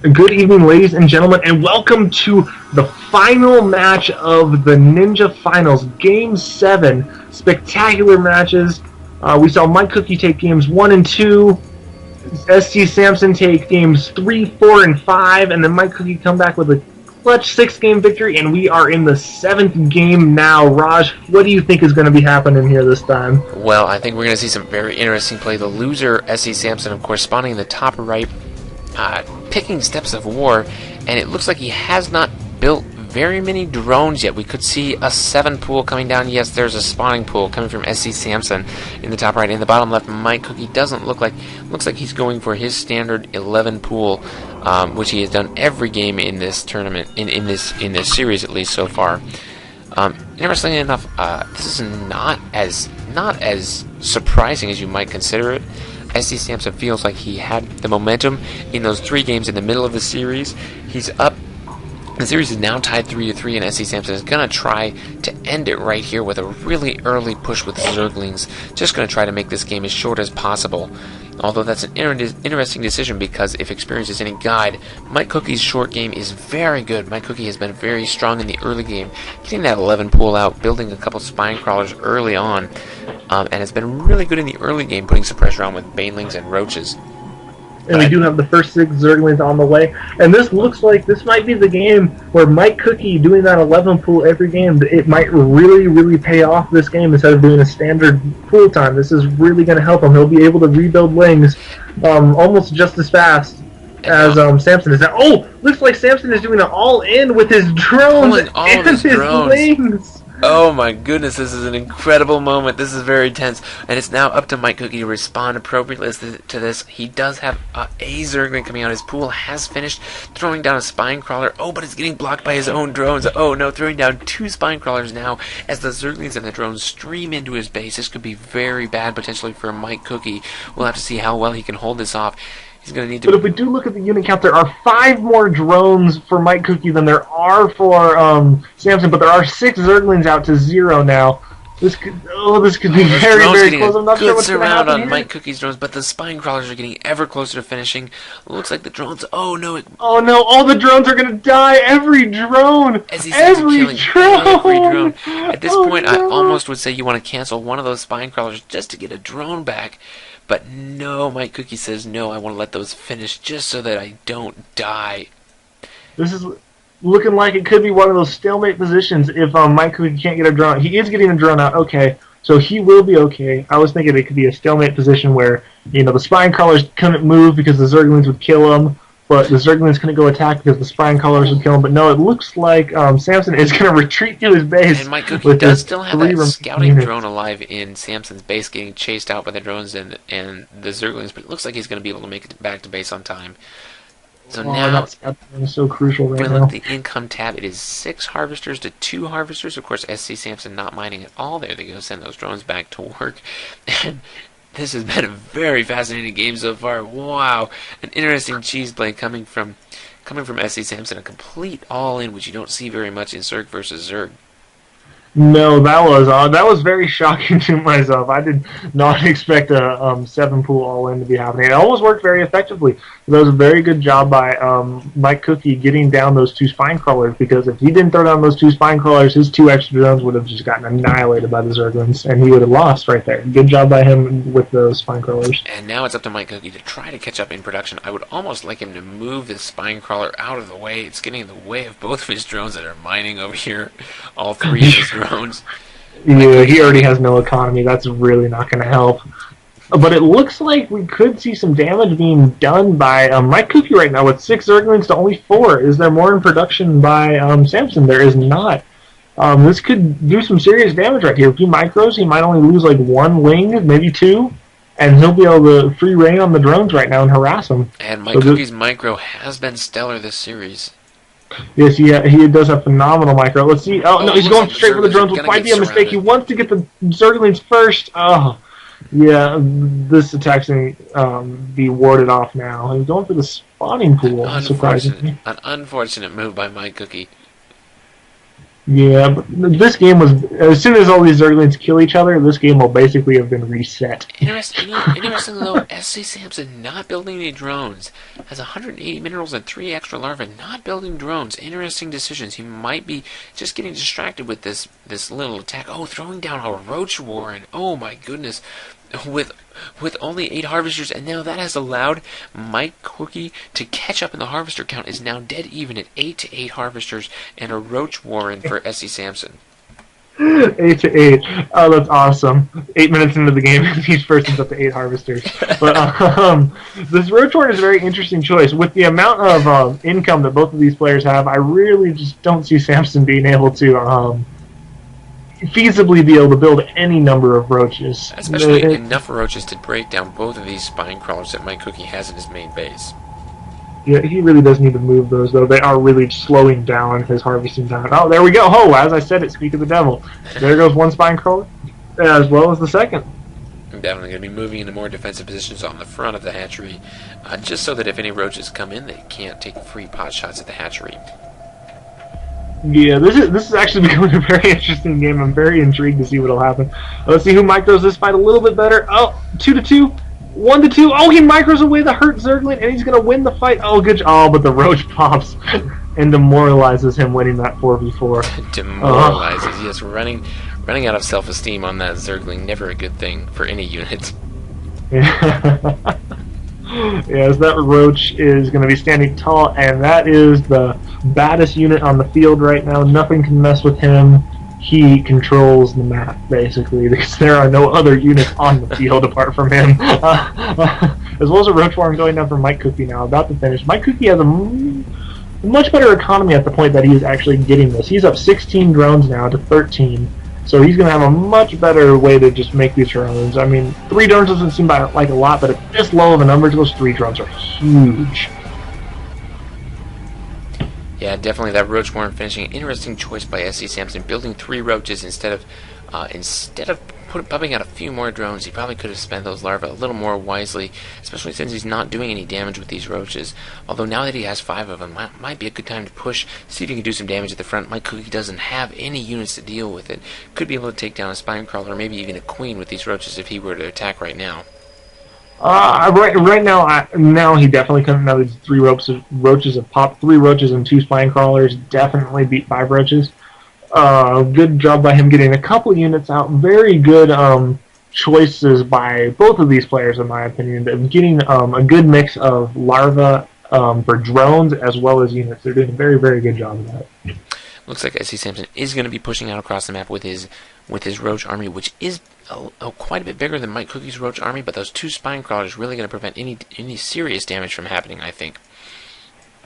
Good evening, ladies and gentlemen, and welcome to the final match of the Nnja Finals, Game 7. Spectacular matches. We saw Mike Cookie take games 1 and 2, SC Sampson take games 3, 4, and 5, and then Mike Cookie come back with a clutch 6-game victory, and we are in the 7th game now. Raj, what do you think is going to be happening here this time? Well, I think we're going to see some very interesting play. The loser, SC Sampson, of course, spawning in the top right, picking Steps of War, and it looks like he has not built very many drones yet. We could see a 7 pool coming down. Yes, there's a spawning pool coming from SC Sampson in the top right. In the bottom left, Mike Cookie doesn't looks like he's going for his standard 11 pool, which he has done every game in this tournament, in this series at least so far. Interestingly enough, this is not as surprising as you might consider it. SC Sampson feels like he had the momentum in those 3 games in the middle of the series. He's up. The series is now tied 3-3, and SC Sampson is going to try to end it right here with a really early push with the Zerglings. Just going to try to make this game as short as possible. Although that's an interesting decision, because if experience is any guide, Mike Cookie's short game is very good. Mike Cookie has been very strong in the early game, getting that 11 pool out, building a couple spine crawlers early on, and has been really good in the early game, putting some pressure on with banelings and roaches. And we do have the first 6 Zerglings on the way. And this looks like this might be the game where Mike Cookie doing that 11 pool every game, it might really, really pay off this game instead of doing a standard pool time. This is really going to help him. He'll be able to rebuild lings almost just as fast as Sampson is. Oh, looks like Sampson is doing an all-in with his drones and his lings. Oh my goodness, this is an incredible moment. This is very tense. And it's now up to Mike Cookie to respond appropriately to this. He does have a Zergling coming out. His pool has finished, throwing down a spine crawler. Oh, but it's getting blocked by his own drones. Oh no, throwing down 2 spine crawlers now as the Zerglings and the drones stream into his base. This could be very bad potentially for Mike Cookie. We'll have to see how well he can hold this off. He's going to need to. But if we do look at the unit count, there are 5 more drones for Mike Cookie than there are for Sampson, but there are 6 Zerglings out to 0 now. This could be very, very close. I'm not sure what's going to happen on here. Mike Cookie's drones, but the spine crawlers are getting ever closer to finishing. Looks like the drones. Oh no! Oh no! All the drones are going to die. Every drone. Every drone. At this point, no. I almost would say you want to cancel one of those spine crawlers just to get a drone back. But no, Mike Cookie says no, I want to let those finish just so that I don't die. This is looking like it could be one of those stalemate positions if Mike Cookie can't get a drone. He is getting a drone out, okay, so he will be okay. I was thinking it could be a stalemate position where, the spine crawlers couldn't move because the Zerglings would kill him, but the Zerglings couldn't go attack because the spine crawlers would kill him. But no, it looks like Sampson is going to retreat to his base. And Mike Cookie does still have that scouting drone alive in Sampson's base, getting chased out by the drones and the Zerglings, but it looks like he's going to be able to make it back to base on time. So now, that is so crucial right when now. we look at the income tab, it is 6 harvesters to 2 harvesters. Of course, SC Sampson not mining at all there. They go send those drones back to work. And this has been a very fascinating game so far. Wow, an interesting cheese play coming from SC Sampson, a complete all-in, which you don't see very much in Zerg versus Zerg. No, that was very shocking to myself. I did not expect a 7 pool all-in to be happening. It almost worked very effectively. That was a very good job by Mike Cookie getting down those 2 spine crawlers, because if he didn't throw down those 2 spine crawlers, his 2 extra drones would have just gotten annihilated by the Zerglings, and he would have lost right there. Good job by him with those spine crawlers. And now it's up to Mike Cookie to try to catch up in production. I would almost like him to move this spine crawler out of the way. It's getting in the way of both of his drones that are mining over here. All 3 of his drones. Yeah, he already has no economy. That's really not going to help. But it looks like we could see some damage being done by Mike Cookie right now with 6 Zerglings to only 4. Is there more in production by Sampson? There is not. This could do some serious damage right here. A few micros, he might only lose like 1 ling, maybe 2, and he'll be able to free reign on the drones right now and harass them. And Mike Cookie's micro has been stellar this series. Yes, he does have phenomenal micro. Let's see. Oh, no, he's going straight for the drones, which might be a mistake. He wants to get the Zerglings first. Oh, yeah, this attack's going to be warded off now. He's going for the spawning pool, surprisingly. An unfortunate move by Mike Cookie. Yeah, but this game was, as soon as all these Zerglings kill each other, this game will basically have been reset. Interesting though, SC Samson not building any drones. Has 180 minerals and 3 extra larvae, not building drones. Interesting decisions. He might be just getting distracted with this little attack. Oh, throwing down a Roach Warren. Oh my goodness. With only 8 harvesters, and now that has allowed Mike Cookie to catch up in the harvester count, is now dead even at 8 to 8 harvesters and a Roach Warren for SC Samson. 8 to 8. Oh, that's awesome. 8 minutes into the game, each person's up to 8 harvesters. But this Roach Warren is a very interesting choice. With the amount of income that both of these players have, I really just don't see Samson being able to feasibly be able to build any number of roaches. Especially enough roaches to break down both of these spine crawlers that Mike Cookie has in his main base. Yeah, he really does need to move those, though. They are really slowing down his harvesting time. Oh, there we go. Oh, as I said it, speak of the devil. There goes one spine crawler, as well as the second. I'm definitely going to be moving into more defensive positions on the front of the hatchery, just so that if any roaches come in, they can't take free pot shots at the hatchery. Yeah, this is actually becoming a very interesting game. I'm very intrigued to see what'll happen. Let's see who micros this fight a little bit better. Oh, 2 to 2, 1 to 2. Oh, he micros away the hurt Zergling, and he's gonna win the fight. Oh, good. Oh, but the Roach pops and demoralizes him, winning that 4v4. Demoralizes. Yes, running out of self-esteem on that Zergling, never a good thing for any unit. Yes, that Roach is going to be standing tall, and that is the baddest unit on the field right now. Nothing can mess with him. He controls the map, basically, because there are no other units on the field apart from him. As well as a Roach Warren going down for Mike Cookie now, about to finish. Mike Cookie has a much better economy at the point that he is actually getting this. He's up 16 drones now to 13. So he's going to have a much better way to just make these drones. I mean, 3 drones doesn't seem like a lot, but at this low of a number, those 3 drones are huge. Yeah, definitely that Roach Warren finishing. An interesting choice by SC Samson, building 3 roaches instead of pumping out a few more drones. He probably could have spent those larvae a little more wisely, especially since he's not doing any damage with these roaches. Although now that he has 5 of them, might be a good time to push, see if he can do some damage at the front. Mike Cookie doesn't have any units to deal with it. Could be able to take down a spine crawler, or maybe even a queen with these roaches if he were to attack right now. Right now he definitely couldn't. Now these 3 roaches have popped. 3 roaches and 2 spine crawlers definitely beat 5 roaches. Good job by him getting a couple units out. Very good choices by both of these players, in my opinion. Getting a good mix of larvae for drones as well as units. They're doing a very, very good job of that. Looks like SC Samson is going to be pushing out across the map with his Roach army, which is quite a bit bigger than Mike Cookie's Roach army, but those 2 spine crawlers really going to prevent any serious damage from happening, I think.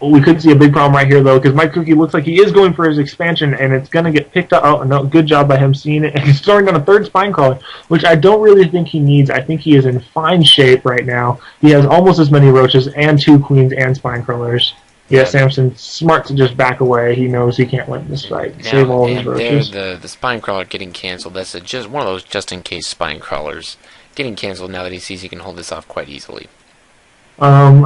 Well, we could see a big problem right here, though, because Mike Cookie looks like he is going for his expansion, and it's going to get picked up. Oh, no, good job by him seeing it. And he's throwing down a 3rd spine crawler, which I don't really think he needs. I think he is in fine shape right now. He has almost as many roaches and 2 queens and spine crawlers. Yeah, Samson's smart to just back away. He knows he can't win this fight. Now, save all his roaches. The spine crawler getting canceled. That's just one of those just-in-case spine crawlers getting canceled now that he sees he can hold this off quite easily. One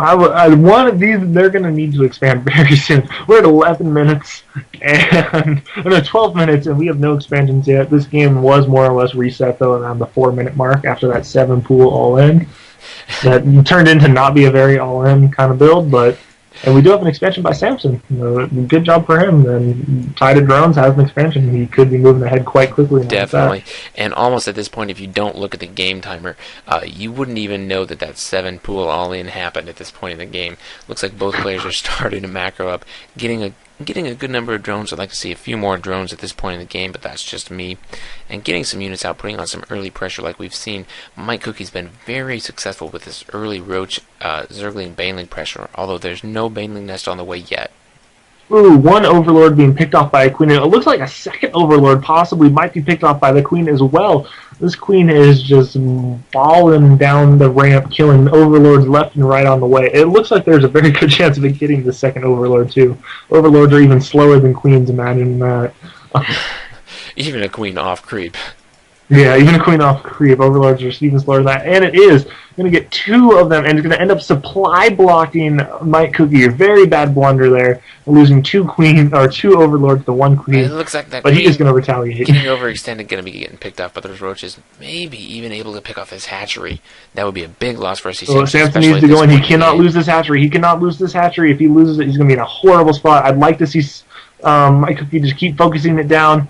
of these, they're going to need to expand very soon. We're at 11 minutes, and 12 minutes, and we have no expansions yet. This game was more or less reset, though, around the 4-minute mark after that 7 pool all-in. That turned into not be a very all-in kind of build, and we do have an expansion by Samson. Good job for him. And Tided Drones has an expansion. He could be moving ahead quite quickly. Definitely. And almost at this point, if you don't look at the game timer, you wouldn't even know that 7 pool all-in happened at this point in the game. Looks like both players are starting to macro up, getting a good number of drones. I'd like to see a few more drones at this point in the game, but that's just me. And getting some units out, putting on some early pressure like we've seen. Mike Cookie's been very successful with this early Roach, Zergling, Baneling pressure, although there's no Baneling nest on the way yet. Ooh, 1 Overlord being picked off by a Queen. It looks like a 2nd Overlord possibly might be picked off by the Queen as well. This Queen is just balling down the ramp, killing Overlords left and right on the way. It looks like there's a very good chance of it getting the 2nd Overlord, too. Overlords are even slower than Queens, imagine that. Even a Queen off creep. Yeah, even a queen off creep. Overlords are even slower than that. And it is going to get 2 of them, and it's going to end up supply blocking Mike Cookie. A very bad blunder there, losing 2 queen or 2 overlords to 1 queen. It looks like that but queen he is going to retaliate. getting overextended, going to be getting picked off by those roaches. Maybe even able to pick off his hatchery. That would be a big loss for SC Samson. So Samson needs to go in. He cannot lose this hatchery. He cannot lose this hatchery. If he loses it, he's going to be in a horrible spot. I'd like to see Mike Cookie just keep focusing it down.